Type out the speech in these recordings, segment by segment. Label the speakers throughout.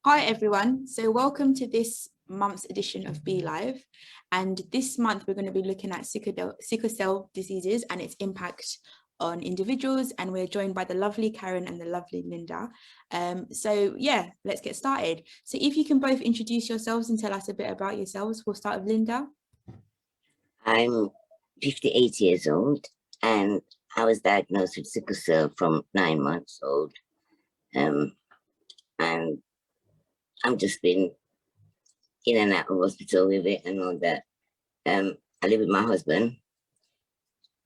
Speaker 1: Hi everyone, so welcome to this month's edition of Be Live, and this month we're going to be looking at sickle cell diseases and its impact on individuals, and we're joined by the lovely Karen and the lovely Linda. So yeah, let's get started. So if you can both introduce yourselves and tell us a bit about yourselves. We'll start with Linda.
Speaker 2: I'm 58 years old and I was diagnosed with sickle cell from 9 months old. And I've just been in and out of hospital with it and all that. I live with my husband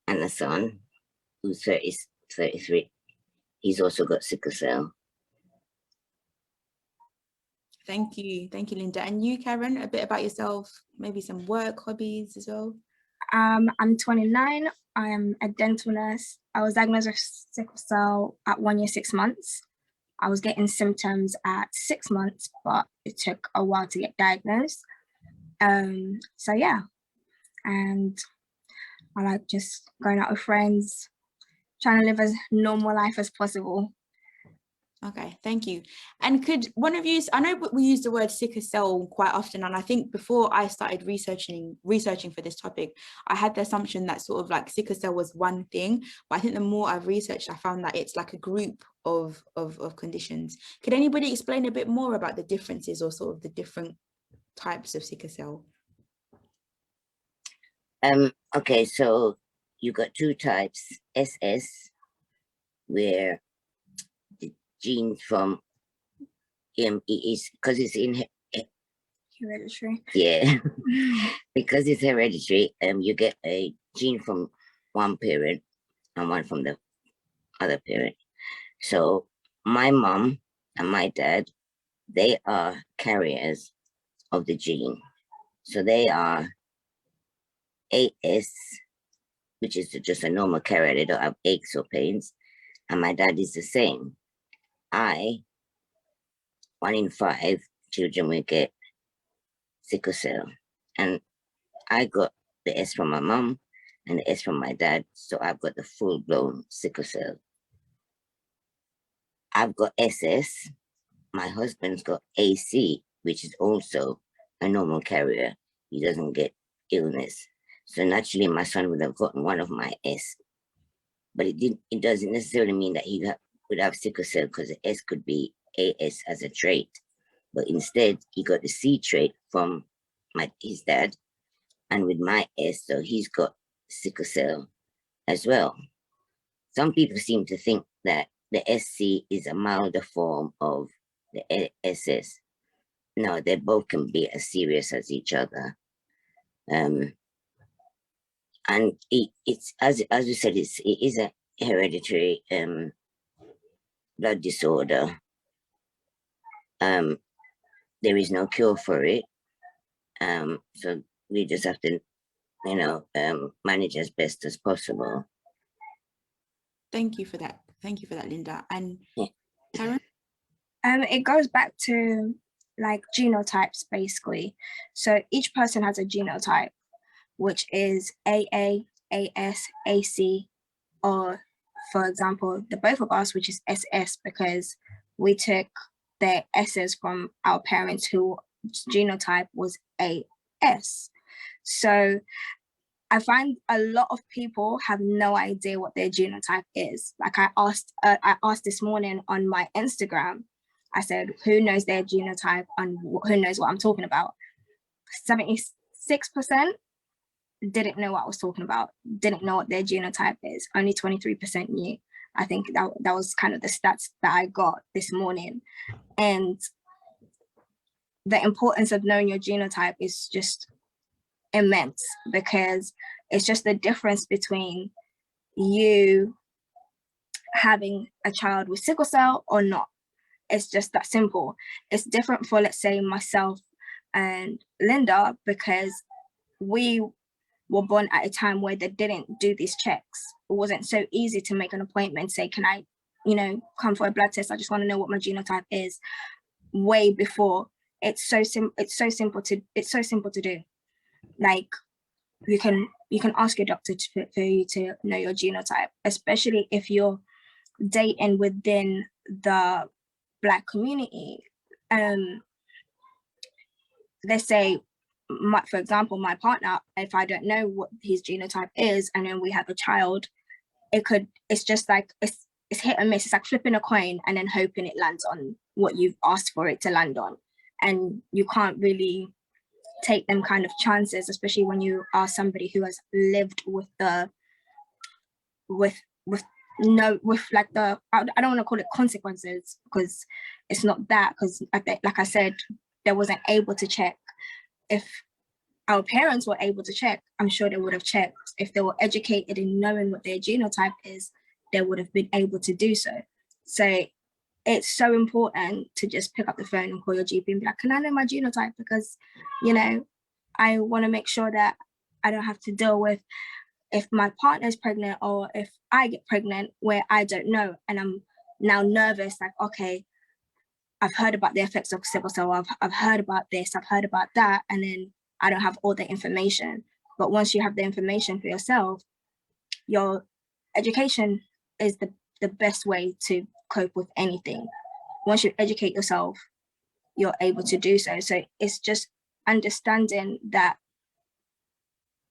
Speaker 2: and a son who's 33. He's also got sickle cell.
Speaker 1: Thank you, Linda. And you, Karen, a bit about yourself, maybe some work, hobbies as well.
Speaker 3: I'm 29. I am a dental nurse. I was diagnosed with sickle cell at 1 year, 6 months. I was getting symptoms at 6 months, but it took a while to get diagnosed. So yeah, and I like just going out with friends, trying to live as normal life as possible.
Speaker 1: Okay, thank you. And could one of you, I know we use the word sickle cell quite often, and I think before I started researching for this topic, I had the assumption that sort of like sickle cell was one thing, but I think the more I've researched, I found that it's like a group of conditions. Could anybody explain a bit more about the differences or sort of the different types of sickle cell?
Speaker 2: Okay, so you got two types, SS, where the gene from is because it's in
Speaker 3: Hereditary.
Speaker 2: Yeah, because it's hereditary, you get a gene from one parent and one from the other parent. So my mom and my dad, they are carriers of the gene. So they are AS, which is just a normal carrier. They don't have aches or pains. And my dad is the same. 1 in 5 children will get sickle cell. And I got the S from my mom and the S from my dad. So I've got the full-blown sickle cell. I've got SS. My husband's got AC, which is also a normal carrier. He doesn't get illness. So naturally, my son would have gotten one of my S. But it doesn't necessarily mean that he would have sickle cell, because the S could be AS as a trait. But instead, he got the C trait from his dad. And with my S, so he's got sickle cell as well. Some people seem to think that the SC is a milder form of the SS. No, they both can be as serious as each other. And it's as you said, it is a hereditary blood disorder. There is no cure for it. So we just have to, manage as best as possible.
Speaker 1: Thank you for that. Thank you for that, Linda. And Karen?
Speaker 3: It goes back to like genotypes, basically. So each person has a genotype, which is AA, AS, AC, or for example, the both of us, which is SS, because we took the S's from our parents whose genotype was AS. So I find a lot of people have no idea what their genotype is. Like I asked this morning on my Instagram, I said, who knows their genotype and who knows what I'm talking about? 76% didn't know what I was talking about, didn't know what their genotype is. Only 23% knew. I think that was kind of the stats that I got this morning. And the importance of knowing your genotype is just immense, because it's just the difference between you having a child with sickle cell or not. It's just that simple. It's different for, let's say, myself and Linda, because we were born at a time where they didn't do these checks. It wasn't so easy to make an appointment, say, can I, come for a blood test? I just want to know what my genotype is. Way before, it's so simple to do. Like you can ask your doctor for you to know your genotype, especially if you're dating within the Black community. let's say, for example, my partner, if I don't know what his genotype is, and then we have a child, it's just like, it's hit and miss. It's like flipping a coin and then hoping it lands on what you've asked for it to land on. And you can't really take them kind of chances, especially when you are somebody who has lived with the, I don't want to call it consequences, because it's not that, because like I said, they wasn't able to check. If our parents were able to check, I'm sure they would have checked. If they were educated in knowing what their genotype is, they would have been able to do so. So it's so important to just pick up the phone and call your GP and be like, can I know my genotype? Because, you know, I want to make sure that I don't have to deal with if my partner is pregnant, or if I get pregnant where I don't know, and I'm now nervous, like, okay, I've heard about the effects of sickle cell, I've heard about this, I've heard about that, and then I don't have all the information. But once you have the information for yourself, your education is the best way to cope with anything. Once you educate yourself, you're able to do so. So it's just understanding that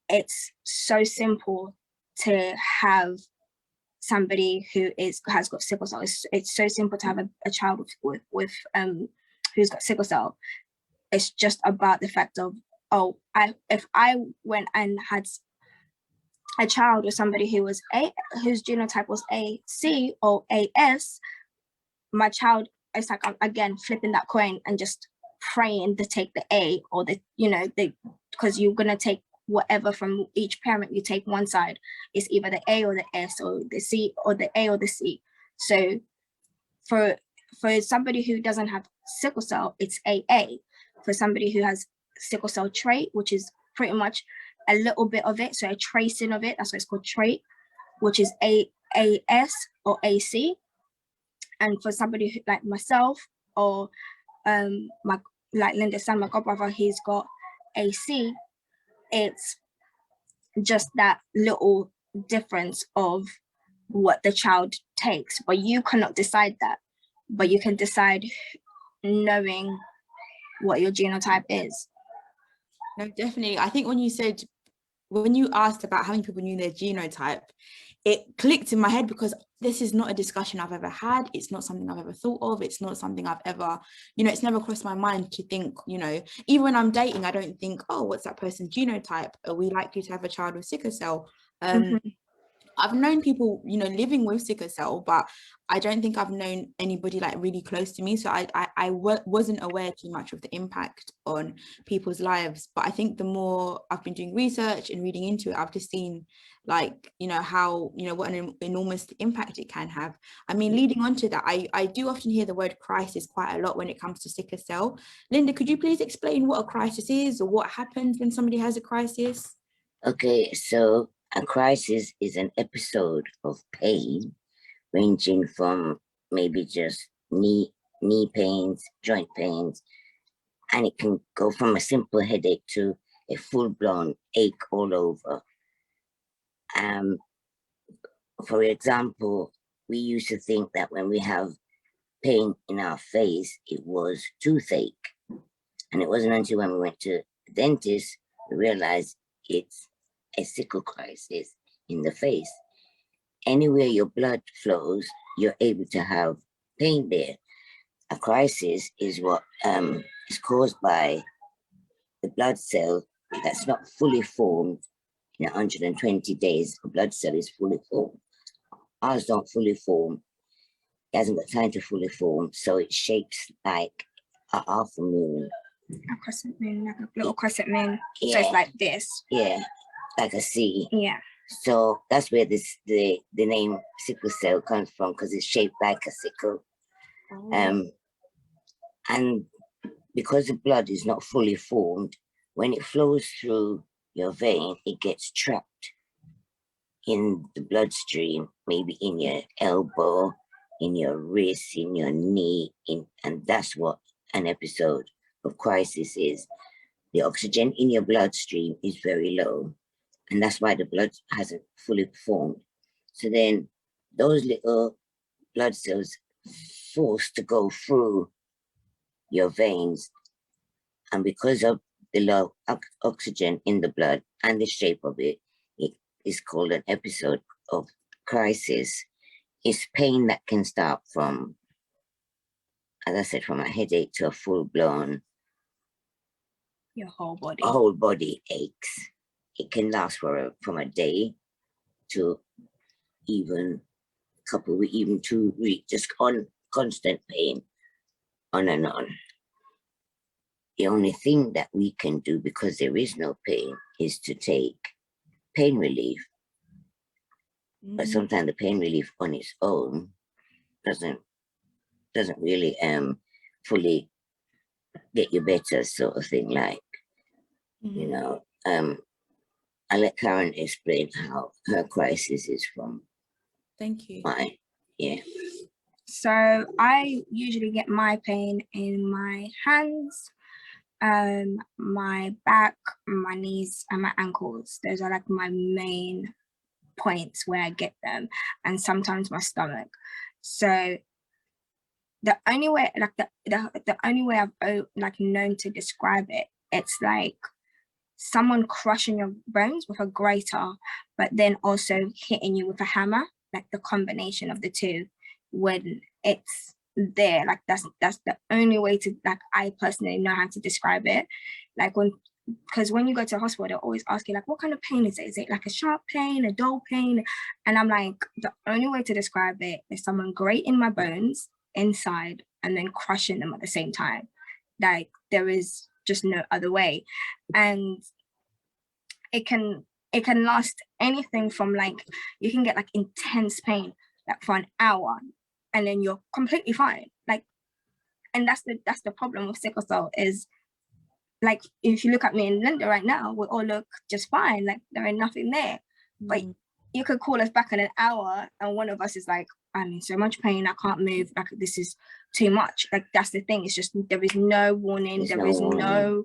Speaker 3: it's so simple to have somebody who has got sickle cell. It's so simple to have a child with who's got sickle cell. It's just about the fact of, oh, if I went and had a child with somebody whose genotype was AC or AS, my child, it's like, I'm again flipping that coin and just praying to take the A, or because you're gonna take whatever from each parent. You take one side, it's either the A or the S, or the C, or the A or the C. So for somebody who doesn't have sickle cell, it's AA. For somebody who has sickle cell trait, which is pretty much a little bit of it, so a tracing of it, that's why it's called trait, which is AS or AC. And for somebody who, like myself, or like Linda's son, my godbrother, he's got AC, it's just that little difference of what the child takes, but you cannot decide that. But you can decide knowing what your genotype is.
Speaker 1: No, definitely. I think when you asked about how many people knew their genotype, it clicked in my head, because this is not a discussion I've ever had. It's not something I've ever thought of. It's not something I've ever, it's never crossed my mind to think, even when I'm dating, I don't think, oh, what's that person's genotype? Are we likely to have a child with sickle cell? I've known people, living with sickle cell, but I don't think I've known anybody like really close to me. So I wasn't aware too much of the impact on people's lives. But I think the more I've been doing research and reading into it, I've just seen like, how, what an enormous impact it can have. I mean, leading on to that, I do often hear the word crisis quite a lot when it comes to sickle cell. Linda, could you please explain what a crisis is, or what happens when somebody has a crisis?
Speaker 2: Okay, so a crisis is an episode of pain ranging from maybe just knee pains, joint pains, and it can go from a simple headache to a full-blown ache all over. For example, we used to think that when we have pain in our face, it was toothache. And it wasn't until when we went to the dentist, we realized it's a sickle crisis in the face. Anywhere your blood flows, you're able to have pain there. A crisis is what is caused by the blood cell that's not fully formed. In 120 days, a blood cell is fully formed. Ours don't fully form. It hasn't got time to fully form, so it shapes like a half a moon.
Speaker 3: A crescent moon, like a little crescent moon.
Speaker 2: Yeah.
Speaker 3: So it's like this.
Speaker 2: Yeah, like a C.
Speaker 3: Yeah.
Speaker 2: So that's where the name sickle cell comes from, because it's shaped like a sickle.
Speaker 1: Oh.
Speaker 2: And because the blood is not fully formed, when it flows through your vein, it gets trapped in the bloodstream, maybe in your elbow, in your wrist, in your knee, and that's what an episode of crisis is. The oxygen in your bloodstream is very low, and that's why the blood hasn't fully formed. So then those little blood cells forced to go through your veins, and because of the low oxygen in the blood and the shape of it, it is called an episode of crisis. It's pain that can start from, as I said, from a headache to a full-blown,
Speaker 3: Your whole body.
Speaker 2: whole body aches. It can last from a day to even a couple, even 2 weeks, just constant pain, on and on. The only thing that we can do, because there is no pain, is to take pain relief. But sometimes the pain relief on its own doesn't really fully get you better, sort of thing. Like, you know, I'll let Karen explain how her crisis is from.
Speaker 1: Thank you.
Speaker 2: Mine. Yeah.
Speaker 3: So I usually get my pain in my hands, my back, my knees, and my ankles. Those are like my main points where I get them, and sometimes my stomach. So the only way, like the only way I've like known to describe it, it's like someone crushing your bones with a grater, but then also hitting you with a hammer, like the combination of the two. When it's there, like that's the only way to, like, I personally know how to describe it. Like because when you go to the hospital, they'll always ask you, like, what kind of pain is it? Is it like a sharp pain, a dull pain? And I'm like, the only way to describe it is someone grating my bones inside and then crushing them at the same time. Like, there is just no other way. And it can last anything from, like, you can get like intense pain like for an hour, and then you're completely fine. Like, and that's the problem with sickle cell is, like, if you look at me and Linda right now, we all look just fine. Like, there ain't nothing there. But you could call us back in an hour and one of us is like, I'm in so much pain, I can't move, like, this is too much. Like, that's the thing. It's just, there is no warning. There is no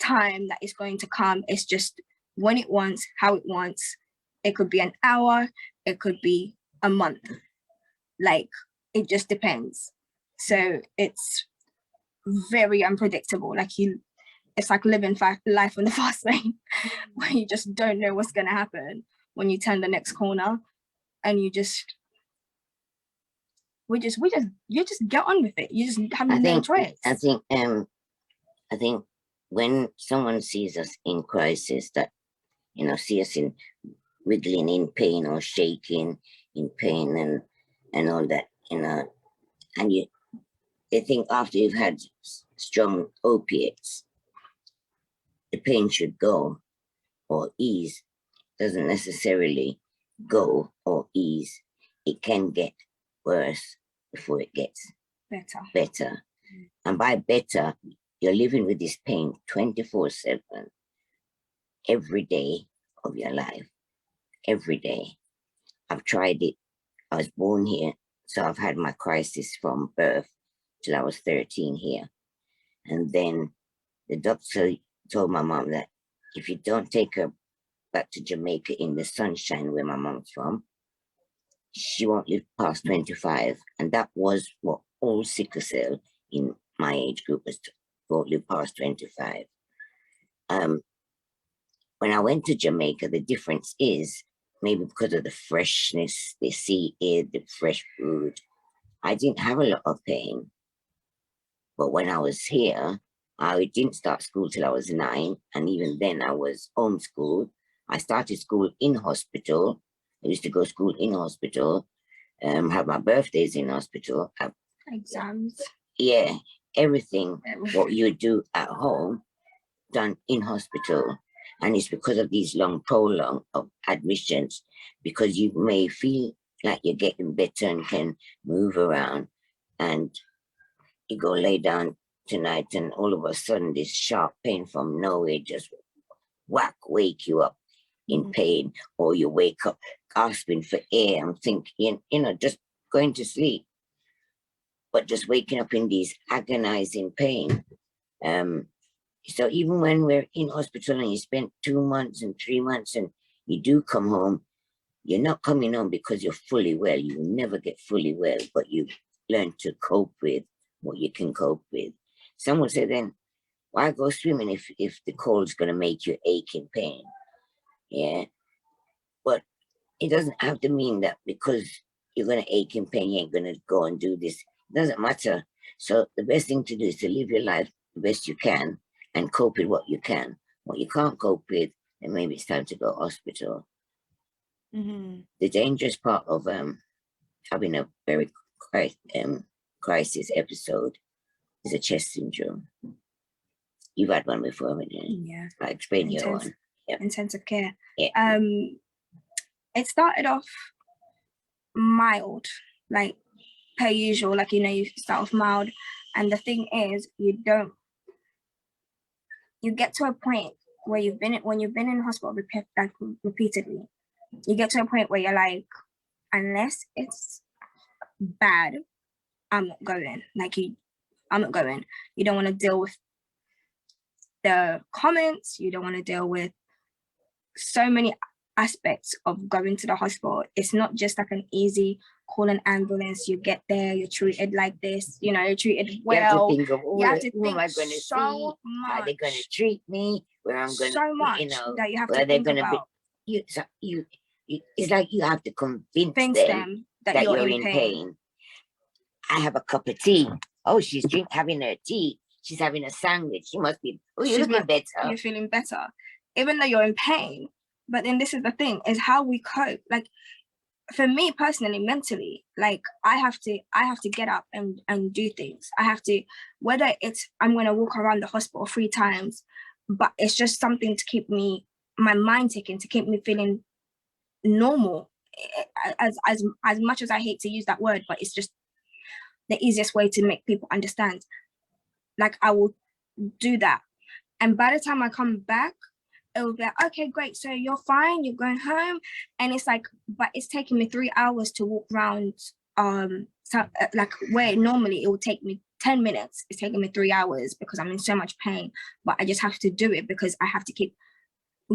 Speaker 3: time that is going to come. It's just when it wants, how it wants. It could be an hour, it could be a month. Like, it just depends. So it's very unpredictable. Like, it's like living life on the fast lane where you just don't know what's going to happen when you turn the next corner, and you just get on with it. You just have no choice.
Speaker 2: I think when someone sees us in crisis, that, you know, see us in wiggling in pain or shaking in pain and all that, you know, and they think after you've had strong opiates, the pain should go or ease. Doesn't necessarily go or ease. It can get worse before it gets better. And by better, you're living with this pain 24/7 every day of your life. Every day. I've tried it. I was born here, so I've had my crisis from birth till I was 13 here. And then the doctor told my mom that if you don't take her back to Jamaica in the sunshine where my mom's from, she won't live past 25. And that was what all sickle cell in my age group was, won't live past 25. When I went to Jamaica, the difference is maybe because of the freshness they see here, the fresh food. I didn't have a lot of pain. But when I was here, I didn't start school till I was 9. And even then I was homeschooled. I started school in hospital. I used to go to school in hospital, have my birthdays in hospital.
Speaker 3: Exams.
Speaker 2: Yeah, everything what you do at home, done in hospital. And it's because of these prolonged of admissions, because you may feel like you're getting better and can move around, and you go lay down tonight and all of a sudden this sharp pain from nowhere just wake you up in pain, or you wake up gasping for air and thinking, just going to sleep, but just waking up in these agonizing pain. So even when we're in hospital and you spend 2 months and 3 months and you do come home, you're not coming home because you're fully well. You will never get fully well, but you learn to cope with what you can cope with. Some would say then, why go swimming if the cold's going to make you ache in pain? Yeah. But it doesn't have to mean that because you're going to ache in pain, you ain't going to go and do this. It doesn't matter. So the best thing to do is to live your life the best you can and cope with what you can. What you can't cope with, then maybe it's time to go to hospital. The dangerous part of having a very crisis episode is a chest syndrome. You've had one before, haven't you?
Speaker 3: Yeah.
Speaker 2: I explain your one.
Speaker 3: Yep. Intensive care.
Speaker 2: Yeah.
Speaker 3: It started off mild, like per usual, like, you know, you start off mild. And the thing is, you get to a point where when you've been in hospital repeatedly, you get to a point where you're like, unless it's bad, I'm not going. I'm not going. You don't want to deal with the comments. You don't want to deal with so many aspects of going to the hospital. It's not just like an easy call an ambulance. You get there, you're treated like this, you know, you're treated well.
Speaker 2: You have to think of, who am I going to
Speaker 3: so
Speaker 2: see?
Speaker 3: much.
Speaker 2: How are they going to treat me? Where I'm going
Speaker 3: so much,
Speaker 2: you know,
Speaker 3: that you have
Speaker 2: where
Speaker 3: to think about.
Speaker 2: It's like you have to convince them that you're in pain. I have a cup of tea. Oh, she's having her tea. She's having a sandwich. She must be, you're looking better.
Speaker 3: You're feeling better, even though you're in pain. But then this is the thing, is how we cope. Like, for me personally, mentally, like, I have to get up and do things. I have to, whether it's I'm going to walk around the hospital 3 times, but it's just something to keep my mind ticking, to keep me feeling normal. As much as I hate to use that word, but it's just the easiest way to make people understand. Like, I will do that, and by the time I come back, it will be like, okay, great, so you're fine, you're going home. And it's like, but it's taking me 3 hours to walk around, like, where normally it would take me 10 minutes, it's taking me 3 hours because I'm in so much pain. But I just have to do it because I have to keep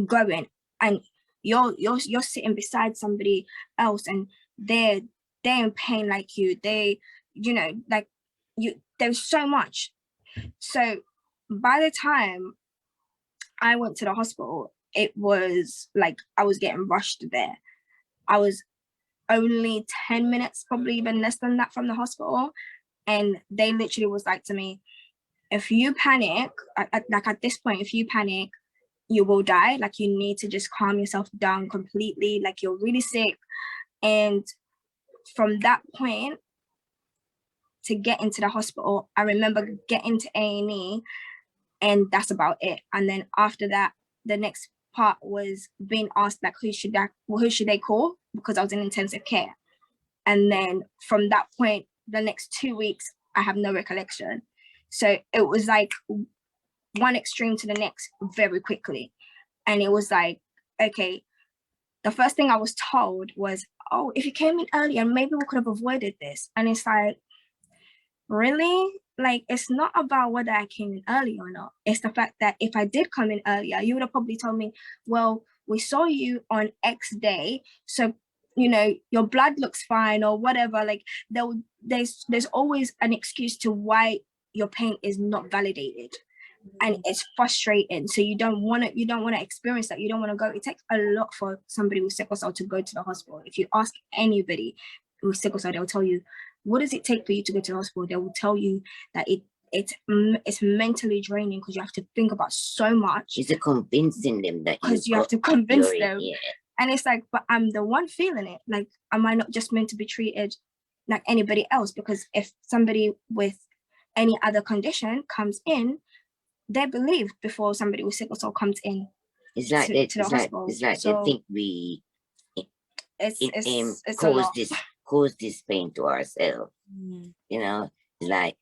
Speaker 3: going. And you're sitting beside somebody else, and they're in pain like you. They, you know, like, there's so much. So by the time I went to the hospital, it was like I was getting rushed there. I was only 10 minutes, probably even less than that, from the hospital. And they literally was like to me, if you panic, like at this point, if you panic, you will die. Like, you need to just calm yourself down completely. Like, you're really sick. And from that point to get into the hospital, I remember getting to A&E, and that's about it. And then after that, the next part was being asked, like, who should they call? Because I was in intensive care. And then from that point, the next 2 weeks, I have no recollection. So it was like one extreme to the next very quickly. And it was like, okay, the first thing I was told was, oh, if you came in earlier, maybe we could have avoided this. And it's like, really? Like, it's not about whether I came in early or not. It's the fact that if I did come in earlier, you would have probably told me, well, we saw you on X day, so, you know, your blood looks fine or whatever. Like, there's always an excuse to why your pain is not validated. And it's frustrating. So you don't want to experience that. You don't want to go. It takes a lot for somebody with sickle cell to go to the hospital. If you ask anybody with sickle cell, they'll tell you, what does it take for you to go to the hospital? They will tell you that it's mentally draining because you have to think about so much.
Speaker 2: Is it convincing them that
Speaker 3: you have to convince them? Yeah. And it's like, but I'm the one feeling it. Like, am I not just meant to be treated like anybody else? Because if somebody with any other condition comes in, they're believed before somebody with sickle cell comes in.
Speaker 2: It's like to the hospital. It's like so they think we cause this pain to ourselves. You know, it's like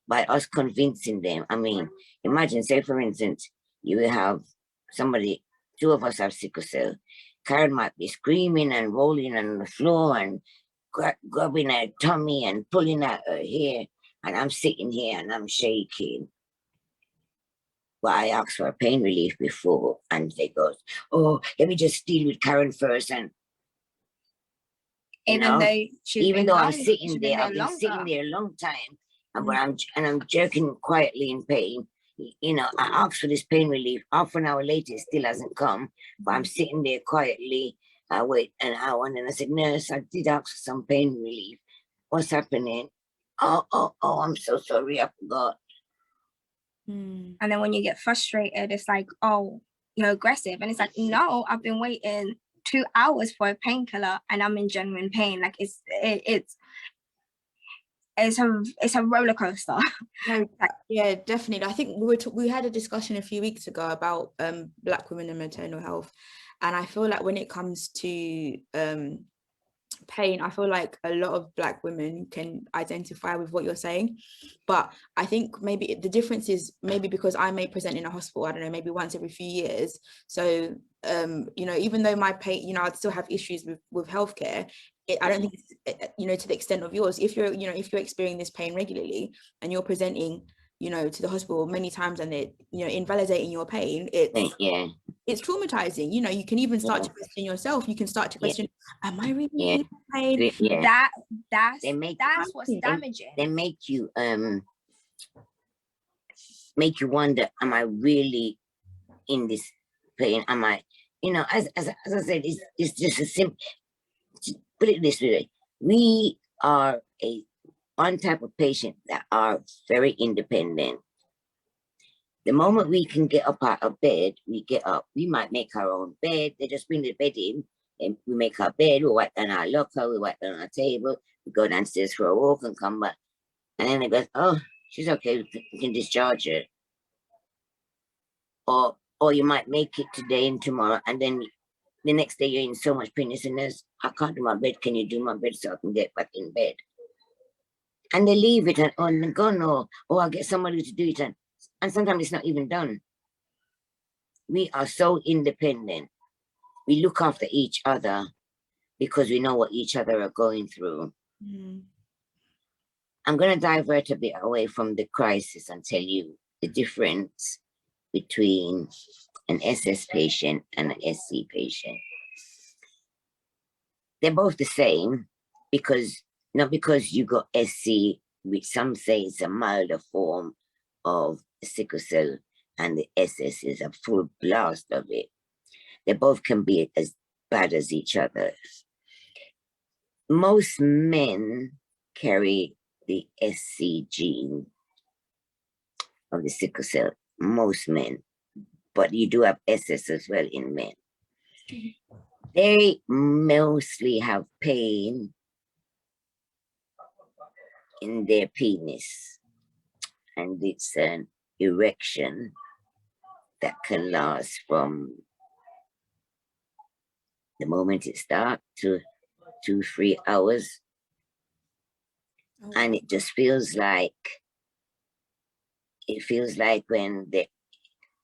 Speaker 2: by us convincing them. I mean, imagine, say for instance, you will have somebody, 2 of us have sickle cell. Karen might be screaming and rolling on the floor and grabbing her tummy and pulling at her hair. And I'm sitting here and I'm shaking. But I asked for pain relief before, and they go, oh, let me just deal with Karen first. And even though I'm sitting there, I've been sitting there a long time, but I'm jerking quietly in pain. You know, I asked for this pain relief. Half an hour later, it still hasn't come. But I'm sitting there quietly. I wait an hour, and then I said, "Nurse, I did ask for some pain relief. What's happening?" Oh, I'm so sorry, I forgot.
Speaker 3: And then when you get frustrated, it's like, oh, you're aggressive. And it's like, no, I've been waiting 2 hours for a painkiller and I'm in genuine pain. Like it's a roller coaster.
Speaker 1: No, yeah, definitely. I think we had a discussion a few weeks ago about Black women and maternal health, and I feel like when it comes to pain, I feel like a lot of Black women can identify with what you're saying, but I think maybe the difference is maybe because I may present in a hospital, I don't know, maybe once every few years. So you know, even though my pain, you know, I'd still have issues with healthcare. I don't think it's, you know, to the extent of yours. If you're, you know, if you're experiencing this pain regularly and you're presenting, you know, to the hospital many times and it, you know, invalidating your pain, it's traumatizing. You know, you can even start to question yourself. You can start to question, am I really in pain?
Speaker 3: That's what's damaging.
Speaker 2: They make you wonder, am I really in this pain? Am I, you know, as I said, it's just a simple, put it this way, we are one type of patient that are very independent. The moment we can get up out of bed, we get up. We might make our own bed. They just bring the bed in and we make our bed. We wipe down our locker. We wipe down our table. We go downstairs for a walk and come back. And then they go, oh, she's okay. We can discharge her. Or you might make it today and tomorrow. And then the next day you're in so much pain. You say, nurse, I can't do my bed. Can you do my bed so I can get back in bed? And they leave it and, oh, go no. Or I'll get somebody to do it. And sometimes it's not even done. We are so independent. We look after each other because we know what each other are going through. I'm going to divert a bit away from the crisis and tell you the difference between an SS patient and an SC patient. They're both the same because, not because you got SC, which some say it's a milder form of sickle cell, and the SS is a full blast of it. They both can be as bad as each other. Most men carry the SC gene of the sickle cell, most men, but you do have SS as well in men. They mostly have pain in their penis, and it's an erection that can last from the moment it starts to 2-3 hours. And it just feels like, when they,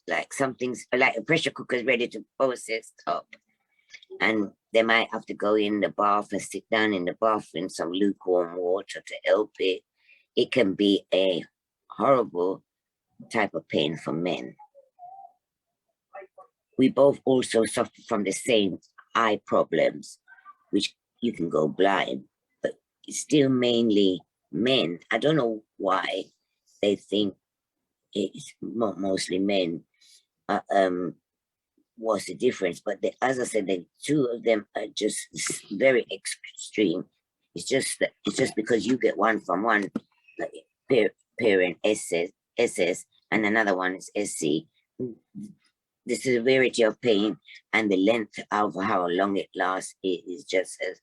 Speaker 2: like something's like a pressure cooker is ready to process top, and they might have to go in the bath and sit down in the bath in some lukewarm water to help it. It can be a horrible type of pain for men. We both also suffer from the same eye problems, which you can go blind, but it's still mainly men. I don't know why they think it's mostly men. What's the difference? But as I said, the two of them are just very extreme. It's just because you get one from one parent SS and another one is SC. The severity of pain and the length of how long it lasts is just as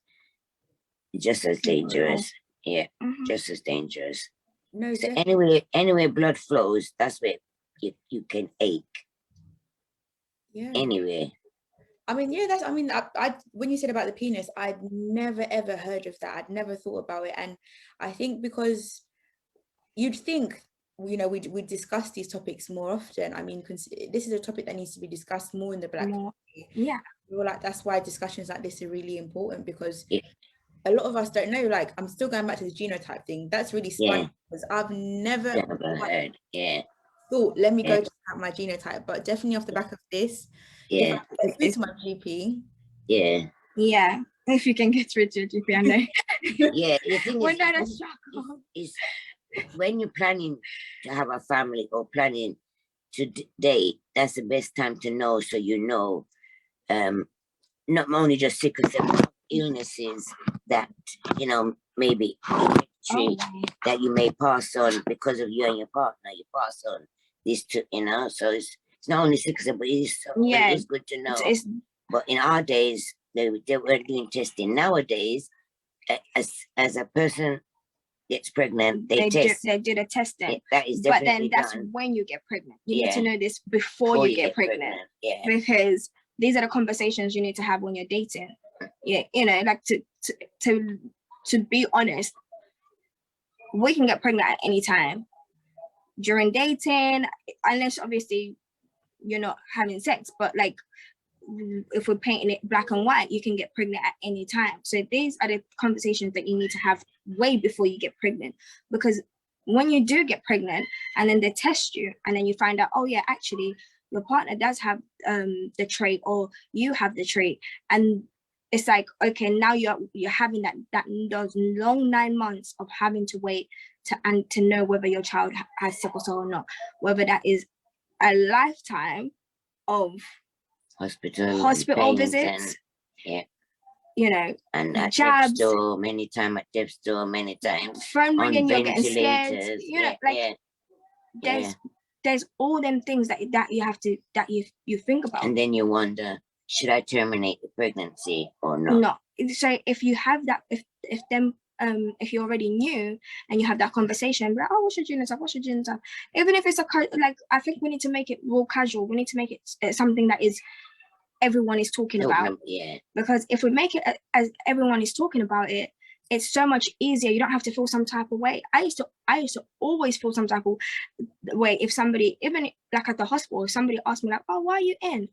Speaker 2: dangerous. Yeah, just as dangerous.
Speaker 1: No,
Speaker 2: so anyway, blood flows. That's where you can ache.
Speaker 1: Yeah.
Speaker 2: Anyway.
Speaker 1: I mean, yeah, I when you said about the penis, I'd never ever heard of that. I'd never thought about it, and I think because you'd think, you know, we discuss these topics more often. I mean, this is a topic that needs to be discussed more in the Black community.
Speaker 3: Yeah.
Speaker 1: Well, like that's why discussions like this are really important, because a lot of us don't know. Like, I'm still going back to the genotype thing. That's really funny because I've never
Speaker 2: heard.
Speaker 1: Thought, let me go check out my genotype, but definitely off the back of this, if I get through to my GP.
Speaker 3: If you can get through to your GP, I know.
Speaker 2: The thing
Speaker 3: we're not a struggle.
Speaker 2: when you're planning to have a family or planning to date, that's the best time to know, so you know, not only just sickle cell, but illnesses that, you know, maybe that you may pass on because of you and your partner. You pass on this to, you know, so it's not only sickle cell, but it's good to know. But in our days, they weren't doing testing. Nowadays, as a person gets pregnant, they test.
Speaker 3: They do the testing.
Speaker 2: That is
Speaker 3: but then
Speaker 2: definitely
Speaker 3: that's
Speaker 2: done.
Speaker 3: when you get pregnant. You need to know this before you get pregnant.
Speaker 2: Yeah.
Speaker 3: Because these are the conversations you need to have when you're dating. Yeah, you know, like to be honest, we can get pregnant at any time during dating, unless obviously you're not having sex. But like, if we're painting it black and white, you can get pregnant at any time. So these are the conversations that you need to have way before you get pregnant, because when you do get pregnant and then they test you and then you find out, oh yeah, actually your partner does have the trait, or you have the trait, and it's like, okay, now you're having those long 9 months of having to wait to know whether your child has sickle cell or not, whether that is a lifetime of hospital visits, you know,
Speaker 2: and at
Speaker 3: jabs,
Speaker 2: death's door, many times at death's door, many times
Speaker 3: phone ringing, you're getting
Speaker 2: ventilators,
Speaker 3: scared, you know, like there's all them things that you have to you think about,
Speaker 2: and then you wonder, should I terminate the pregnancy or not?
Speaker 3: So if you have that, if you already knew and you have that conversation, like, oh, what's your genotype? What's your genotype? Even if it's like, I think we need to make it more casual. We need to make it something that is everyone is talking about. Because if we make it as everyone is talking about it, it's so much easier. You don't have to feel some type of way. I used to always feel some type of way if somebody, even like at the hospital, if somebody asked me like, oh, why are you in?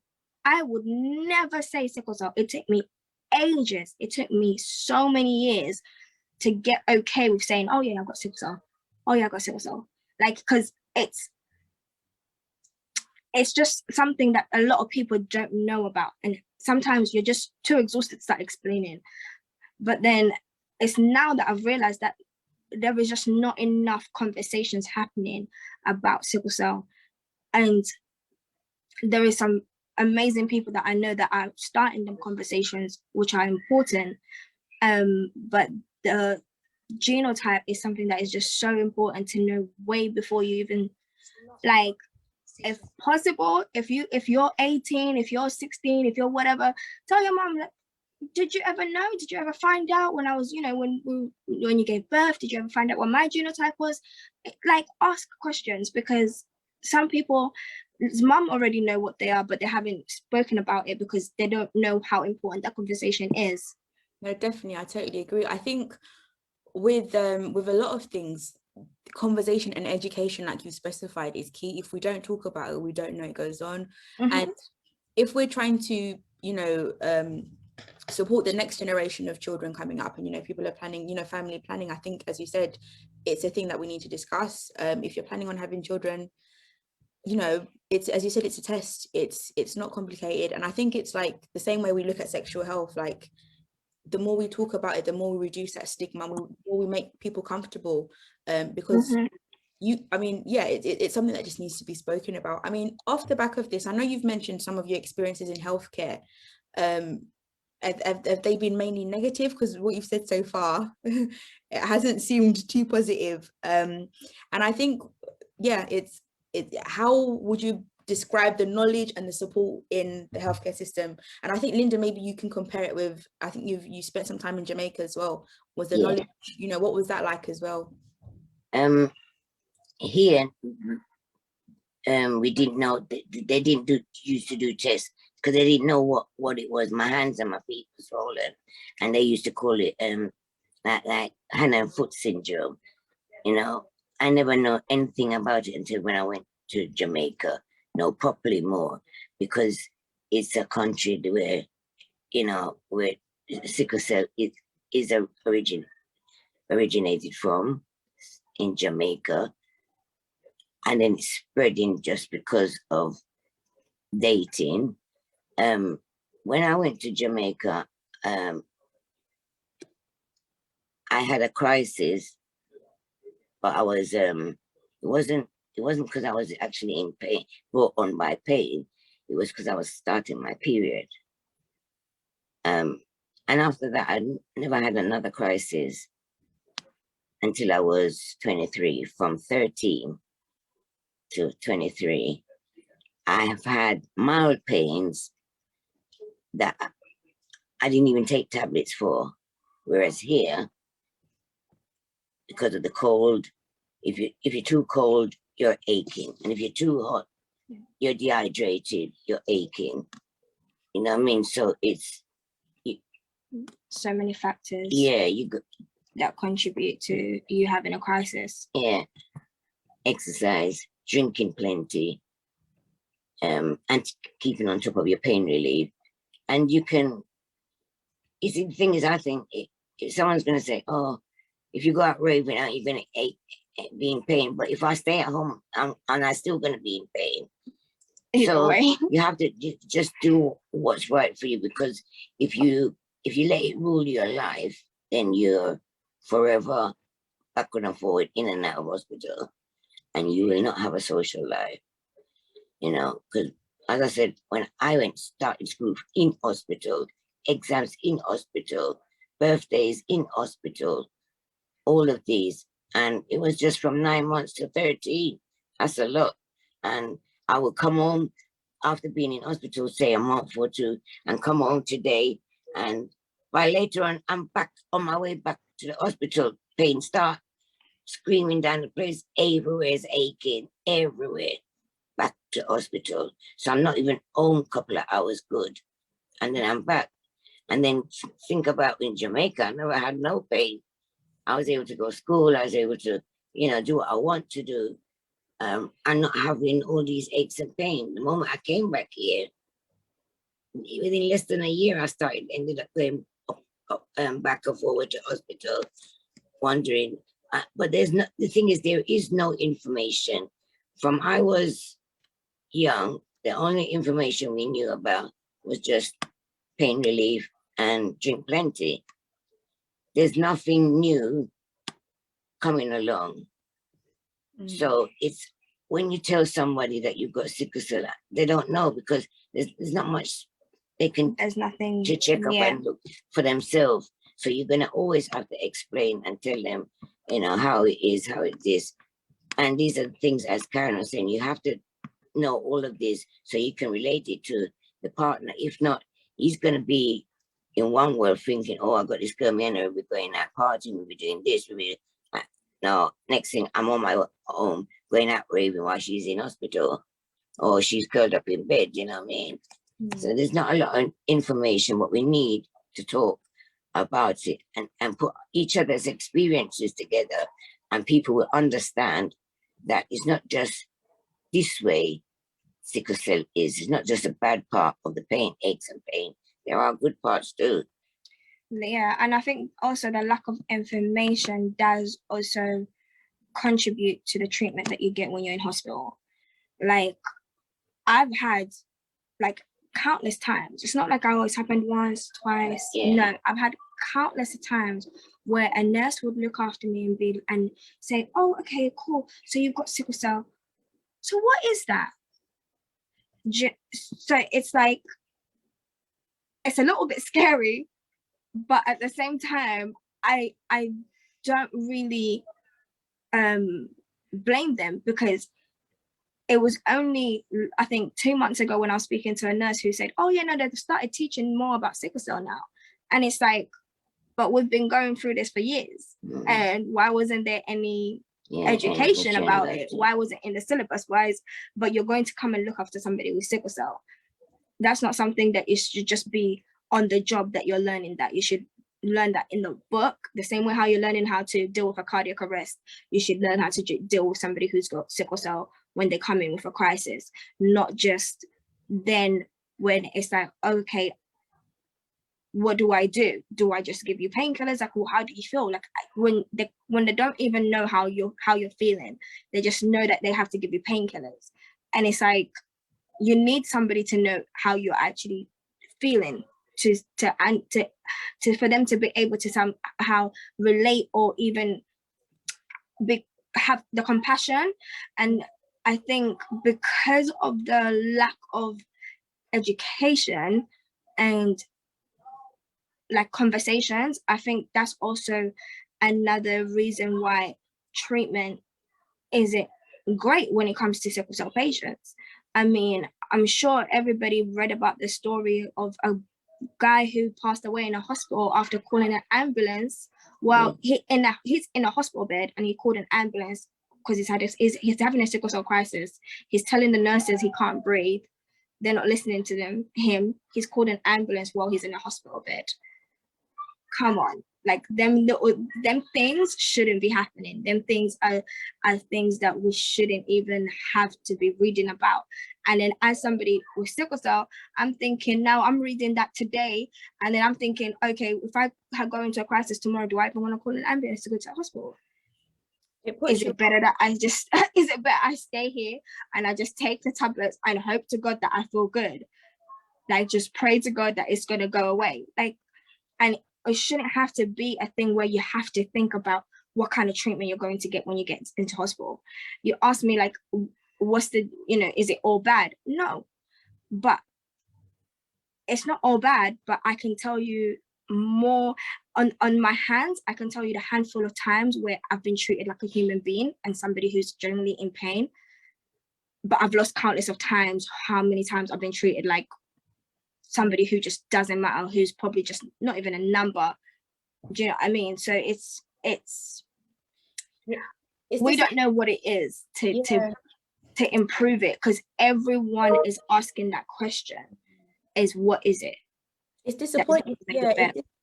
Speaker 3: I would never say sickle cell. It took me ages. It took me so many years to get okay with saying, oh yeah, I've got sickle cell. Oh yeah, I've got sickle cell. Like, because it's just something that a lot of people don't know about. And sometimes you're just too exhausted to start explaining. But then it's now that I've realized that there is just not enough conversations happening about sickle cell. And there is some amazing people that I know that are starting them conversations, which are important. But the genotype is something that is just so important to know way before you even, like, if possible, if you're 18, if you're 16, if you're whatever, tell your mom, like, did you ever know? Did you ever find out when I was, you know, when you gave birth, did you ever find out what my genotype was? Like, ask questions, because some people's mom already know what they are, but they haven't spoken about it because they don't know how important that conversation is.
Speaker 1: No, definitely, I totally agree. I think with a lot of things, conversation and education, like you specified, is key. If we don't talk about it, we don't know it goes on. And if we're trying to, you know, support the next generation of children coming up, and, you know, people are planning, you know, family planning, I think, as you said, it's a thing that we need to discuss. If you're planning on having children, you know, it's, as you said, it's a test. It's not complicated. And I think it's like the same way we look at sexual health, like, the more we talk about it, the more we reduce that stigma, the more we make people comfortable, because I mean, yeah, it's something that just needs to be spoken about. I mean, off the back of this, I know you've mentioned some of your experiences in healthcare. Have they been mainly negative? Because what you've said so far, it hasn't seemed too positive. And I think, yeah, how would you describe the knowledge and the support in the healthcare system? And I think, Linda, maybe you can compare it with, I think you spent some time in Jamaica as well. Was the knowledge, you know, what was that like as well?
Speaker 2: Here, we didn't know, they didn't used to do tests because they didn't know what it was. My hands and my feet were swollen, and they used to call it like hand and foot syndrome. You know, I never know anything about it until when I went to Jamaica, know properly more, because it's a country where, you know, where sickle cell is originated from, in Jamaica, and then it's spreading just because of dating. When I went to Jamaica, I had a crisis but I was it wasn't because I was actually in pain, brought on by pain. It was because I was starting my period. And after that, I never had another crisis until I was 23. From 13 to 23, I have had mild pains that I didn't even take tablets for. Whereas here, because of the cold, if you're too cold, you're aching. And if you're too hot, you're dehydrated, you're aching. You know what I mean? So it's
Speaker 3: so many factors.
Speaker 2: Yeah,
Speaker 3: that contribute to you having a crisis.
Speaker 2: Yeah, exercise, drinking plenty, and keeping on top of your pain relief. And you can, you see, the thing is, I think if someone's going to say, oh, if you go out raving out, you're going to be in pain. But if I stay at home, I'm still going to be in pain. So you have to just do what's right for you, because if you let it rule your life, then you're forever backward and forward, in and out of hospital, and you will not have a social life, you know, because as I said, when I started school in hospital, exams in hospital, birthdays in hospital, all of these, and it was just from 9 months to 13. That's a lot. And I would come home after being in hospital, say a month or two, and come home today, and by later on, I'm back on my way back to the hospital, pain start, screaming down the place, everywhere's aching, everywhere, back to hospital. So I'm not even home a couple of hours good. And then I'm back. And then think about in Jamaica, I never had no pain. I was able to go to school, I was able to, you know, do what I want to do. And not having all these aches and pain. The moment I came back here, within less than a year, I ended up going back and forward to hospital, wondering. But the thing is, there is no information. From I was young, the only information we knew about was just pain relief and drink plenty. There's nothing new coming along. So it's when you tell somebody that you've got sickle cell, they don't know, because there's not much they can.
Speaker 3: There's nothing
Speaker 2: to check up and look for themselves. So you're gonna always have to explain and tell them, you know, how it is, how it is. And these are the things, as Karen was saying, you have to know all of this so you can relate it to the partner. If not, he's gonna be in one world thinking, oh, I got this girl, man, we're going out partying, we'll be doing this, no, next thing I'm on my own, going out raving while she's in hospital, or she's curled up in bed, you know what I mean? So there's not a lot of information, but we need to talk about it and put each other's experiences together, and people will understand that it's not just this way sickle cell is. It's not just a bad part of the pain, aches and pain. There are good parts too.
Speaker 3: Yeah, and I think also the lack of information does also contribute to the treatment that you get when you're in hospital. Like, I've had like countless times. It's not like I always happened once, twice. Yeah. No, I've had countless times where a nurse would look after me and say, oh, okay, cool. So you've got sickle cell. So what is that? So it's like, it's a little bit scary, but at the same time, I don't really blame them, because it was only, I think, 2 months ago when I was speaking to a nurse who said, oh yeah, no, they've started teaching more about sickle cell now. And it's like, but we've been going through this for years. And why wasn't there any education about it? Why was it in the syllabus? But you're going to come and look after somebody with sickle cell. That's not something that it should just be on the job that you're learning. That you should learn that in the book, the same way how you're learning how to deal with a cardiac arrest. You should learn how to deal with somebody who's got sickle cell when they come in with a crisis, not just then when it's like, okay, what do I do? Do I just give you painkillers? Like, well, how do you feel? Like, when they don't even know how you're feeling, they just know that they have to give you painkillers. And it's like, you need somebody to know how you're actually feeling for them to be able to somehow relate, or even have the compassion. And I think because of the lack of education and like conversations, I think that's also another reason why treatment isn't great when it comes to sickle cell patients. I mean, I'm sure everybody read about the story of a guy who passed away in a hospital after calling an ambulance. Well, he's in a hospital bed and he called an ambulance because he's having a sickle cell crisis. He's telling the nurses he can't breathe. They're not listening to he's called an ambulance while he's in a hospital bed. Come on, like them things shouldn't be happening. Them things are things that we shouldn't even have to be reading about. And then as somebody with sickle cell, I'm thinking now, I'm reading that today, and then I'm thinking, okay, if I go into a crisis tomorrow, do I even want to call an ambulance to go to the hospital? Is it better that I just is it better I stay here and I just take the tablets and hope to God that I feel good? Like, just pray to God that it's gonna go away. Like, and it shouldn't have to be a thing where you have to think about what kind of treatment you're going to get when you get into hospital. You ask me, like, what's the, is it all bad? No, but it's not all bad, but I can tell you more on my hands. I can tell you the handful of times where I've been treated like a human being and somebody who's genuinely in pain, but I've lost countless of times how many times I've been treated like somebody who just doesn't matter, who's probably just not even a number. Do you know what I mean? So it's we don't know what it is to improve it, because everyone is asking that question, is what is it?
Speaker 1: It's disappointing.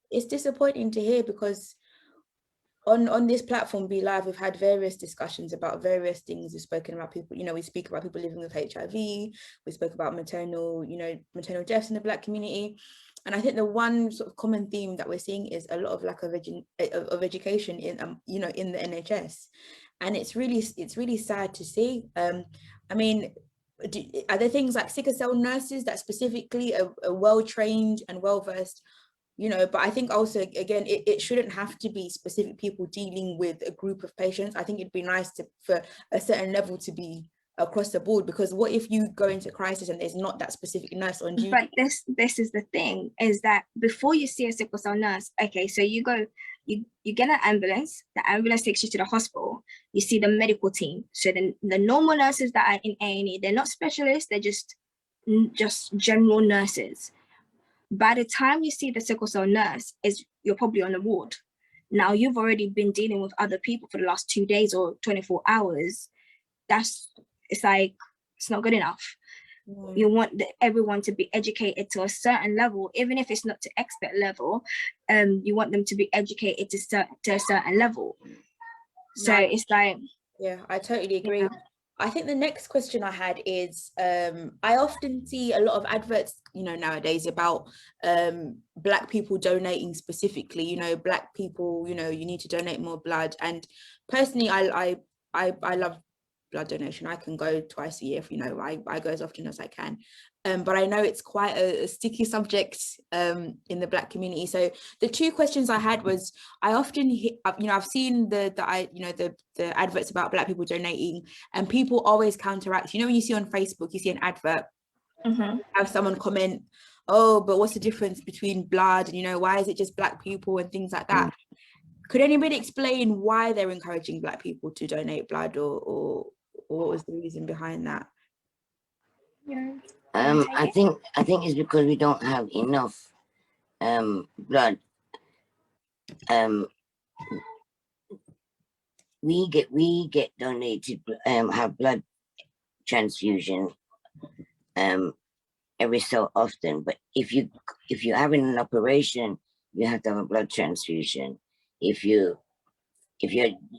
Speaker 1: It's disappointing to hear, because on this platform, Be Live, we've had various discussions about various things. We've spoken about people, we speak about people living with HIV. We spoke about maternal deaths in the Black community. And I think the one sort of common theme that we're seeing is a lot of lack of education in in the NHS. And it's really sad to see. I mean, are there things like sickle cell nurses that specifically are well-trained and well-versed? But I think also, again, it shouldn't have to be specific people dealing with a group of patients. I think it'd be nice for a certain level to be across the board, because what if you go into crisis and there's not that specific nurse on duty?
Speaker 3: But this is the thing, is that before you see a sickle cell nurse, okay, so you go, you get an ambulance, the ambulance takes you to the hospital, you see the medical team. So then the normal nurses that are in A&E, they're not specialists, they're just general nurses. By the time you see the sickle cell nurse, you're probably on the ward. Now you've already been dealing with other people for the last 2 days or 24 hours. It's not good enough. You want everyone to be educated to a certain level, even if it's not to expert level. You want them to be educated to a certain level. So it's like,
Speaker 1: yeah, I totally agree. I think the next question I had is, I often see a lot of adverts, nowadays about Black people donating specifically, Black people, you need to donate more blood. And personally, I love blood donation. I can go twice a year if I go as often as I can. But I know it's quite a sticky subject in the Black community. So the two questions I had was, I often I've seen the adverts about Black people donating, and people always counteract. When you see on Facebook, you see an advert, have someone comment, oh, but what's the difference between blood, and why is it just Black people and things like that. Could anybody explain why they're encouraging Black people to donate blood, or what was the reason behind that?
Speaker 2: I think it's because we don't have enough blood. We get donated, have blood transfusion every so often, but if you're having an operation, you have to have a blood transfusion. If you're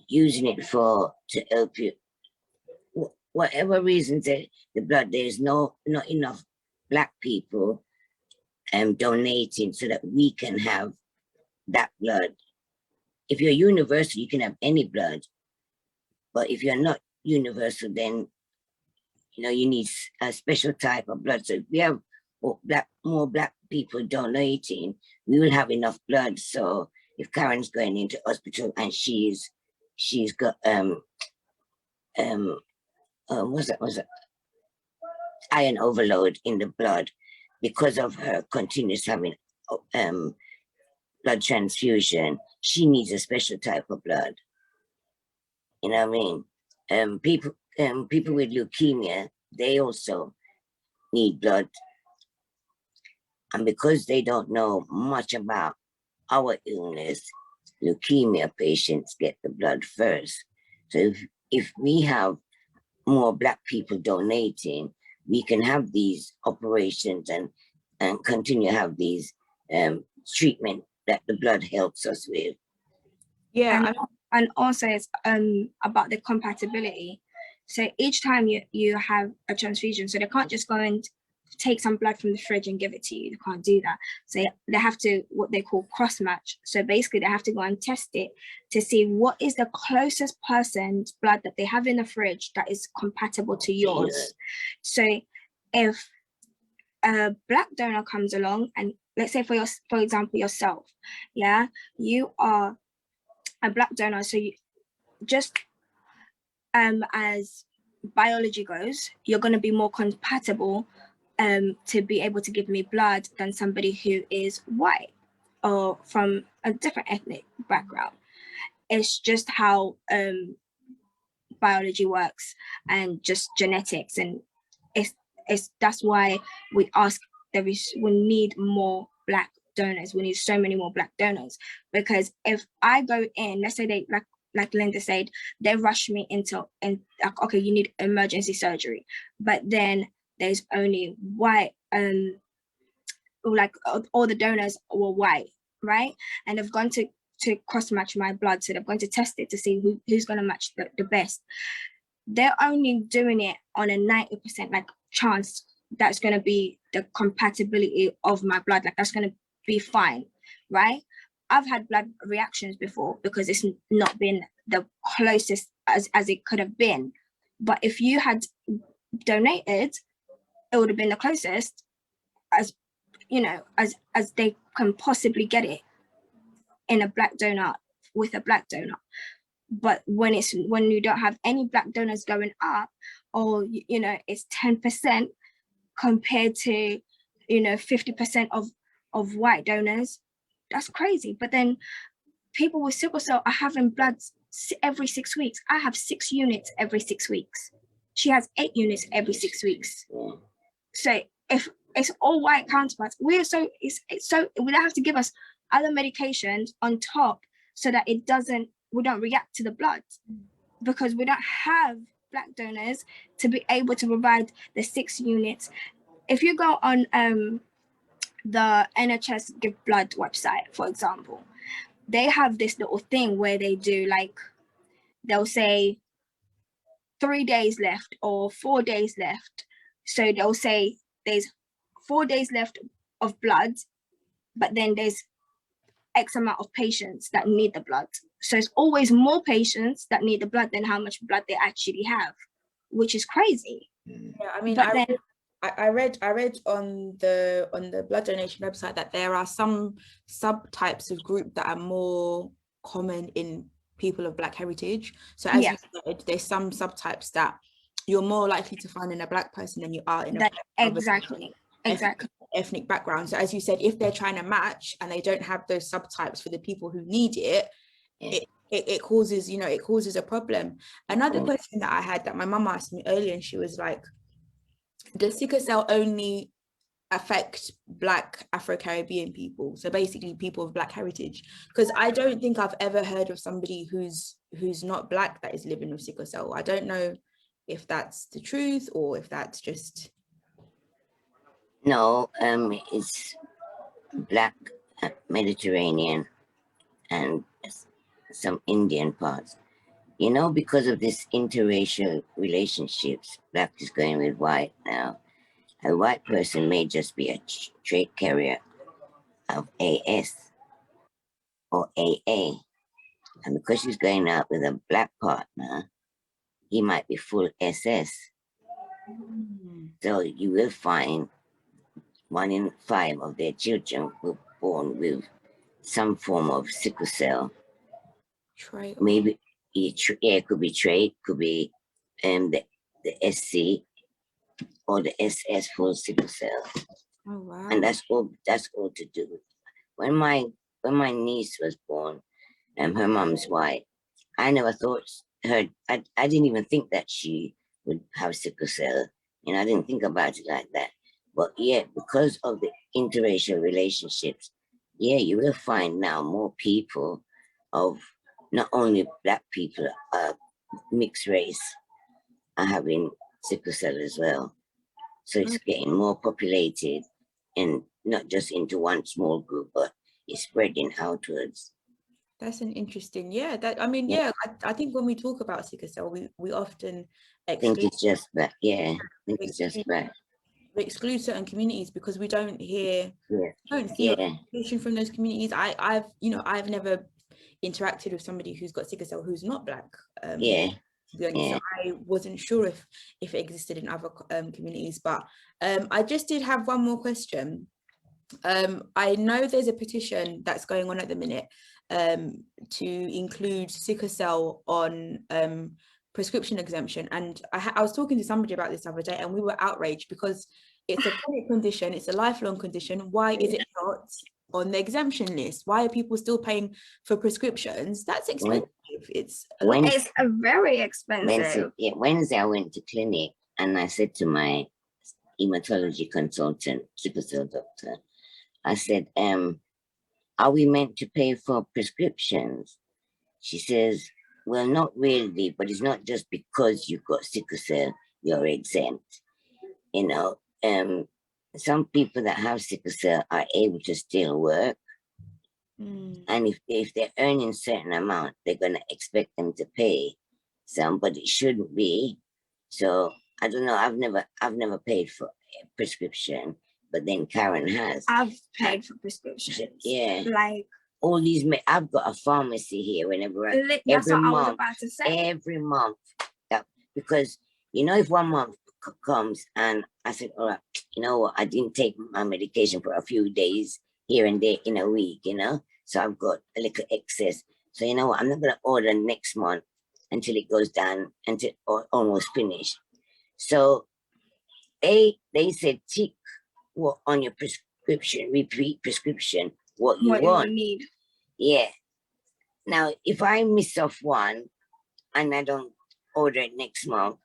Speaker 2: using it to help you, whatever reasons, the blood, there's not enough Black people donating so that we can have that blood. If you're universal, you can have any blood, but if you're not universal, then you need a special type of blood. So if we have more Black people donating, we will have enough blood. So if Karen's going into hospital and she's got was it iron overload in the blood because of her continuous having blood transfusion. She needs a special type of blood. You know what I mean? People with leukemia, they also need blood. And because they don't know much about our illness, leukemia patients get the blood first. So if we have more Black people donating, we can have these operations and continue to have these treatment that the blood helps us with.
Speaker 1: Yeah.
Speaker 3: And also it's about the compatibility. So each time you have a transfusion, so they can't just go and take some blood from the fridge and give it to you. They can't do that. So they have to, what they call cross match. So basically they have to go and test it to see what is the closest person's blood that they have in the fridge that is compatible to yours. Yeah. So if a Black donor comes along, and let's say for example, yourself, yeah, you are a Black donor. So you just as biology goes, you're going to be more compatible to be able to give me blood than somebody who is white or from a different ethnic background. It's just how biology works and just genetics, and it's that's why we ask we need more Black donors. We need so many more Black donors, because if I go in, let's say they like Linda said, they rush me into and like, okay, you need emergency surgery, but then there's only white, like all the donors were white, right? And they've gone to cross match my blood, so they've gone to test it to see who's going to match the best. They're only doing it on a 90% like chance that's going to be the compatibility of my blood, like that's going to be fine, right? I've had blood reactions before because it's not been the closest as it could have been. But if you had donated, it would have been the closest as, you know, as they can possibly get it in a Black donor with a Black donor. But when you don't have any Black donors going up, or, you know, it's 10% compared to, you know, 50% of white donors, that's crazy. But then people with sickle cell are having blood every 6 weeks. I have 6 units every 6 weeks. She has 8 units every 6 weeks. So if it's all white counterparts, we don't have to give us other medications on top so that we don't react to the blood, because we don't have Black donors to be able to provide the 6 units. If you go on the NHS Give Blood website, for example, they have this little thing where they do, like, they'll say 3 days left or 4 days left. So they'll say there's 4 days left of blood, but then there's X amount of patients that need the blood. So it's always more patients that need the blood than how much blood they actually have, which is crazy.
Speaker 1: Yeah, I mean,
Speaker 3: but
Speaker 1: I read on the blood donation website that there are some subtypes of group that are more common in people of Black heritage. So as you said, there's some subtypes that you're more likely to find in a Black person than you are in
Speaker 3: exactly
Speaker 1: ethnic background. So as you said, if they're trying to match and they don't have those subtypes for the people who need it, it causes, you know, it causes a problem. Another question that I had that my mum asked me earlier, and she was like, does sickle cell only affect Black Afro-Caribbean people, so basically people of Black heritage? Because I don't think I've ever heard of somebody who's not Black that is living with sickle cell. I don't know if that's the truth or if that's just...
Speaker 2: No, it's Black, Mediterranean, and some Indian parts. You know, because of this interracial relationships, Black is going with white now. A white person may just be a trait carrier of AS or AA. And because she's going out with a Black partner, he might be full SS. So you will find 1 in 5 of their children were born with some form of sickle cell.
Speaker 1: Trait.
Speaker 2: Maybe it could be trait, could be the SC or the SS for sickle cell.
Speaker 1: Oh wow.
Speaker 2: And that's all to do. When my niece was born, her mom's white, I never thought I didn't even think that she would have sickle cell. You know, I didn't think about it like that. But yeah, because of the interracial relationships, yeah, you will find now more people of not only Black people, mixed race are having sickle cell as well. So it's getting more populated and not just into one small group, but it's spreading outwards.
Speaker 1: That's an interesting, yeah. That I mean, yeah. I think when we talk about sickle cell, we often
Speaker 2: think it's just that, yeah. I think it's just that.
Speaker 1: We exclude certain communities because we don't hear, don't see information from those communities. I've never interacted with somebody who's got sickle cell who's not Black. To be honest, so I wasn't sure if it existed in other communities. But I just did have one more question. I know there's a petition that's going on at the minute to include sickle cell on prescription exemption, and I was talking to somebody about this the other day, and we were outraged because it's a chronic condition, it's a lifelong condition. Why is it not on the exemption list? Why are people still paying for prescriptions? That's expensive. It's
Speaker 3: very expensive.
Speaker 2: Wednesday I went to clinic and I said to my hematology consultant, sickle cell doctor, I said, are we meant to pay for prescriptions? She says, well, not really, but it's not just because you've got sickle cell, you're exempt. You know, some people that have sickle cell are able to still work. And if they're earning a certain amount, they're going to expect them to pay some, but it shouldn't be. So I don't know. I've never paid for a prescription, but then Karen has.
Speaker 3: I've paid for prescriptions.
Speaker 2: Yeah.
Speaker 3: Like
Speaker 2: all these, I've got a pharmacy here whenever
Speaker 3: that's what I was about to say.
Speaker 2: Every month. Because, you know, if 1 month comes and I said, all right, you know what, I didn't take my medication for a few days here and there in a week, you know, so I've got a little excess. So, you know what, I'm not going to order next month until it goes down, until almost finished. So they said, tick what on your prescription, repeat prescription, what you want.
Speaker 3: You need.
Speaker 2: Yeah. Now, if I miss off one and I don't order it next month,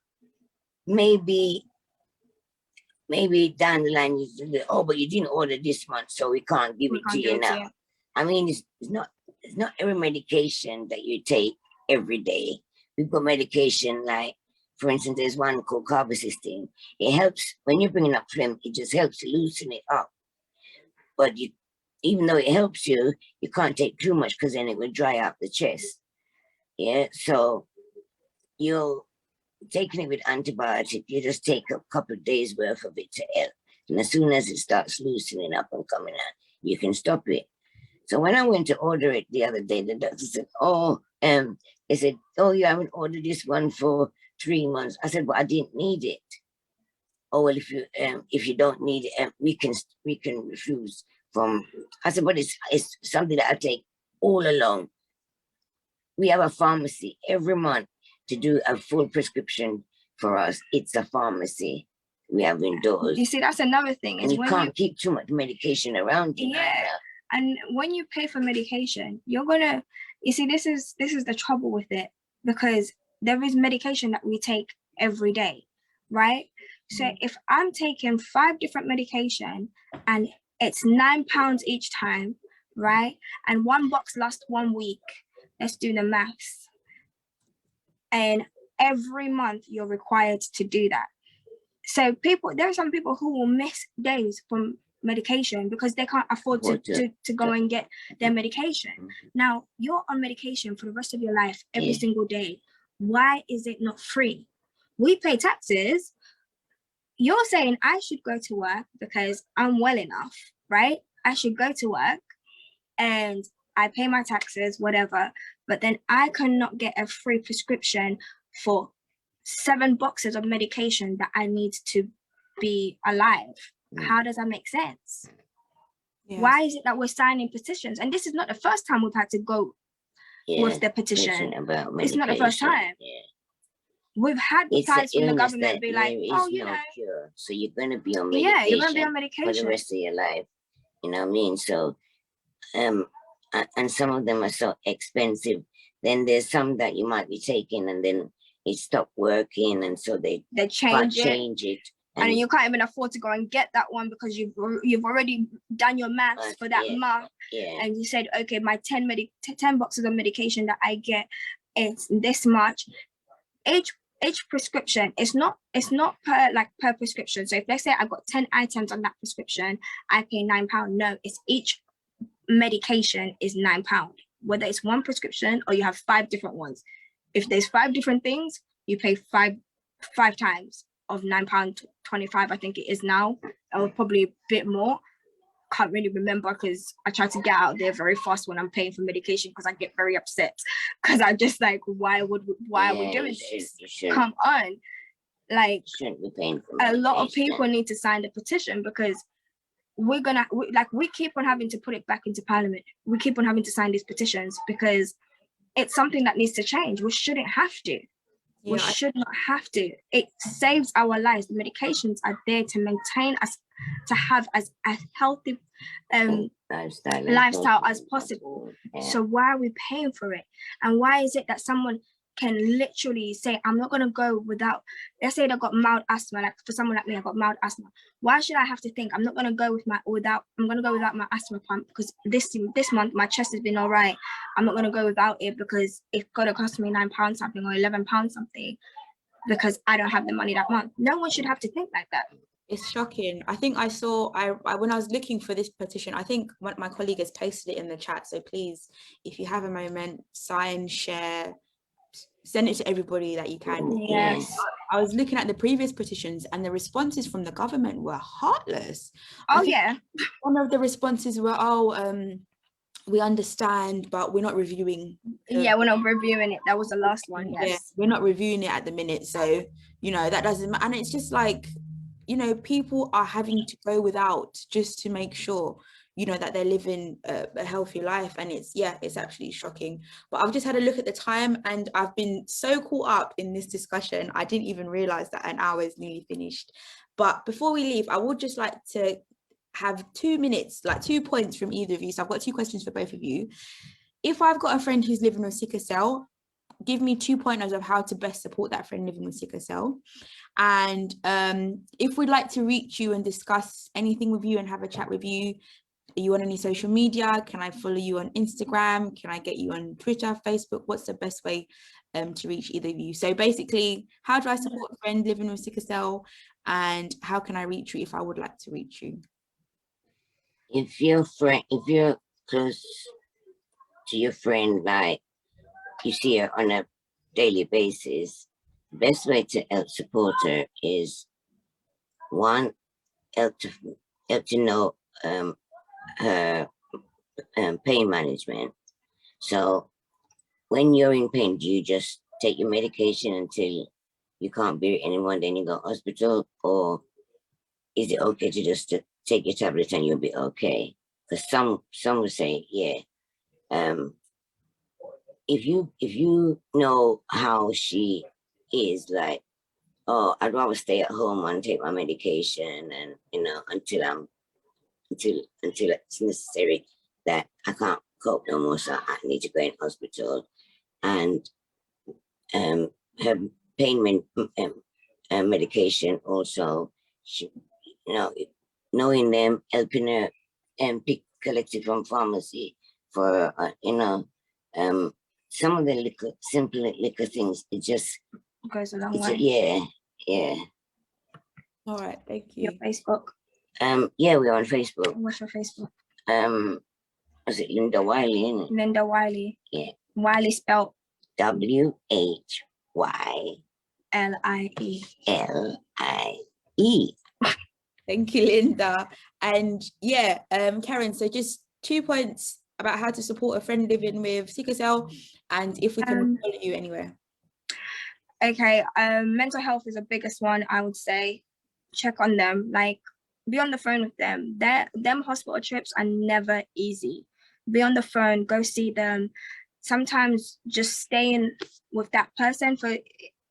Speaker 2: maybe down the line, but you didn't order this month, so we can't give it to you now. I mean, it's not every medication that you take every day. We've got medication like, for instance, there's one called carbocysteine. It helps when you're bringing up phlegm. It just helps to loosen it up. But even though it helps you, you can't take too much because then it will dry up the chest. Yeah, so you're taking it with antibiotic. You just take a couple of days worth of it to help. And as soon as it starts loosening up and coming out, you can stop it. So when I went to order it the other day, the doctor said, they said, oh, you haven't ordered this one for 3 months. I said, well, I didn't need it. Oh, well, if you don't need it, we can refuse from. I said, but it's something that I take all along. We have a pharmacy every month to do a full prescription for us. It's a pharmacy we have indoors.
Speaker 3: You see, that's another thing.
Speaker 2: And you can't keep too much medication around you.
Speaker 3: Yeah. And when you pay for medication, you're gonna, you see, this is the trouble with it, because there is medication that we take every day, right? So if I'm taking 5 different medication and it's £9 each time, right? And 1 box lasts 1 week, let's do the maths. And every month you're required to do that. So there are some people who will miss days from medication because they can't afford to go and get their medication. Now, you're on medication for the rest of your life every single day. Why is it not free? We pay taxes. You're saying I should go to work because I'm well enough, right? I should go to work and I pay my taxes, whatever, but then I cannot get a free prescription for 7 boxes of medication that I need to be alive. How does that make sense? Yes. Why is it that we're signing petitions? And this is not the first time we've had to go with the petition. It's not the first time. we've had
Speaker 2: It's
Speaker 3: replies
Speaker 2: an
Speaker 3: from the
Speaker 2: illness
Speaker 3: government
Speaker 2: that
Speaker 3: be like,
Speaker 2: there
Speaker 3: oh,
Speaker 2: is
Speaker 3: you
Speaker 2: no
Speaker 3: know,
Speaker 2: cure. So you're going to be on
Speaker 3: yeah, you're gonna be
Speaker 2: medication
Speaker 3: on
Speaker 2: for the
Speaker 3: medication.
Speaker 2: rest of your life. You know what I mean? So, and some of them are so expensive. Then there's some that you might be taking and then it stopped working, and so they can't change it.
Speaker 3: And you can't even afford to go and get that one because you've already done your maths for that month.
Speaker 2: Yeah.
Speaker 3: And you said, okay, my 10 boxes of medication that I get, it's this much. Each prescription, it's not per prescription. So if let's say I got 10 items on that prescription, I pay £9. No, it's each medication is £9, whether it's one prescription or you have 5 different ones. If there's 5 different things, you pay five times of £9.25, I think it is now, or probably a bit more. Can't really remember because I try to get out there very fast when I'm paying for medication because I get very upset because I'm just like, why are we doing this? Come on, like,
Speaker 2: shouldn't be paying for
Speaker 3: a lot of people need to sign the petition because we keep on having to put it back into Parliament. We keep on having to sign these petitions because it's something that needs to change. We shouldn't have to. We should not have to. It saves our lives. The medications are there to maintain us, to have as a healthy lifestyle as possible. So why are we paying for it? And why is it that someone can literally say, I'm not going to go without, let's say they've got mild asthma, like for someone like me, I've got mild asthma. Why should I have to think I'm going to go without my asthma pump because this month my chest has been all right. I'm not going to go without it because it's going to cost me £9 something or £11 something because I don't have the money that month. No one should have to think like that.
Speaker 1: It's shocking. I think I saw, when I was looking for this petition, I think my colleague has posted it in the chat. So please, if you have a moment, sign, share, send it to everybody that you can.
Speaker 3: Yes.
Speaker 1: I was looking at the previous petitions and the responses from the government were heartless.
Speaker 3: Oh yeah.
Speaker 1: One of the responses were, we understand, but we're not reviewing.
Speaker 3: We're not reviewing it. That was the last one. Yes.
Speaker 1: Yeah, we're not reviewing it at the minute. So, that doesn't matter. And it's just like, people are having to go without just to make sure, that they're living a healthy life. And it's absolutely shocking. But I've just had a look at the time and I've been so caught up in this discussion. I didn't even realize that an hour is nearly finished. But before we leave, I would just like to have 2 minutes, like 2 points from either of you. So I've got 2 questions for both of you. If I've got a friend who's living with sickle cell, give me 2 pointers of how to best support that friend living with sickle cell. And if we'd like to reach you and discuss anything with you and have a chat with you, are you on any social media? Can I follow you on Instagram? Can I get you on Twitter, Facebook? What's the best way to reach either of you? So basically, how do I support a friend living with sickle cell? And how can I reach you if I would like to reach you?
Speaker 2: If you're close to your friend, like you see her on a daily basis, the best way to help support her is one, help to know her pain management. So when you're in pain, do you just take your medication until you can't bear it anymore, then you go to hospital, or is it okay to just take your tablets and you'll be okay? Because some would say, if you know how she is, like, oh, I'd rather stay at home and take my medication, and until it's necessary that I can't cope no more, so I need to go in hospital. And her pain medication also, she, knowing them, helping her and collect it from pharmacy for some of the simple liquor things. It just
Speaker 3: goes a long way.
Speaker 2: Yeah.
Speaker 1: All right, thank you.
Speaker 3: Your Facebook.
Speaker 2: We're on Facebook.
Speaker 3: What's your Facebook?
Speaker 2: Was it Linda Wiley, isn't it?
Speaker 3: Linda Wiley.
Speaker 2: Yeah.
Speaker 3: Wiley spelled
Speaker 2: WHYLIE.
Speaker 1: Thank you, Linda. And Karen, so just 2 points about how to support a friend living with sickle cell, and if we can follow you anywhere.
Speaker 3: Okay, mental health is the biggest one, I would say. Check on them, like be on the phone with them. Them hospital trips are never easy. Be on the phone, go see them. Sometimes just staying with that person for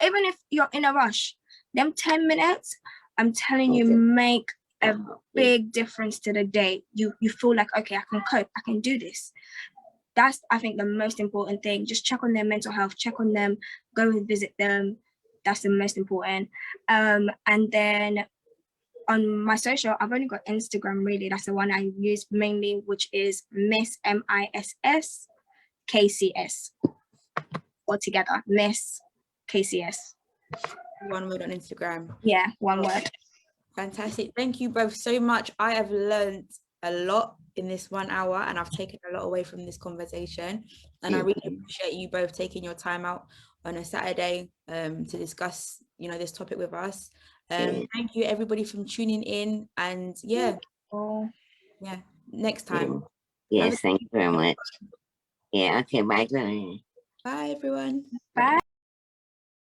Speaker 3: even if you're in a rush, them 10 minutes, I'm telling you,
Speaker 2: Okay.
Speaker 3: make a big difference to the day. You feel like, okay, I can cope, I can do this. That's, I think, the most important thing. Just check on their mental health, check on them, go and visit them. That's the most important. And then on my social, I've only got Instagram, really. That's the one I use mainly, which is Miss MISS KCS. All together, Miss KCS.
Speaker 1: One word on Instagram.
Speaker 3: Yeah, one word.
Speaker 1: Fantastic. Thank you both so much. I have learned a lot in this 1 hour, and I've taken a lot away from this conversation. And I really appreciate you both taking your time out on a Saturday to discuss, this topic with us. Thank you everybody for tuning in, and next time.
Speaker 2: Yes, thank you very much. Yeah, okay, bye, Gloria.
Speaker 1: Bye everyone.
Speaker 3: Bye.